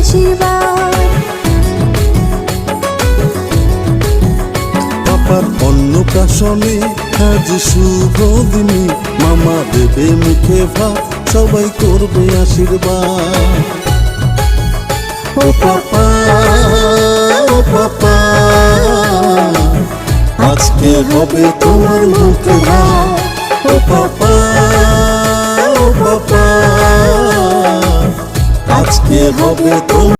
আশীর্বাদ। পাপার অন্নপ্রাশনে আজ শুভ দিনে, মামা দেবে মুখে ভাত, সবাই করবে আশীর্বাদ। ও পাপা, ও পাপা, আজকে হবে তোমার মুখে ভাত। ও পাপা, ও পাপা, আজকে হবে তোমার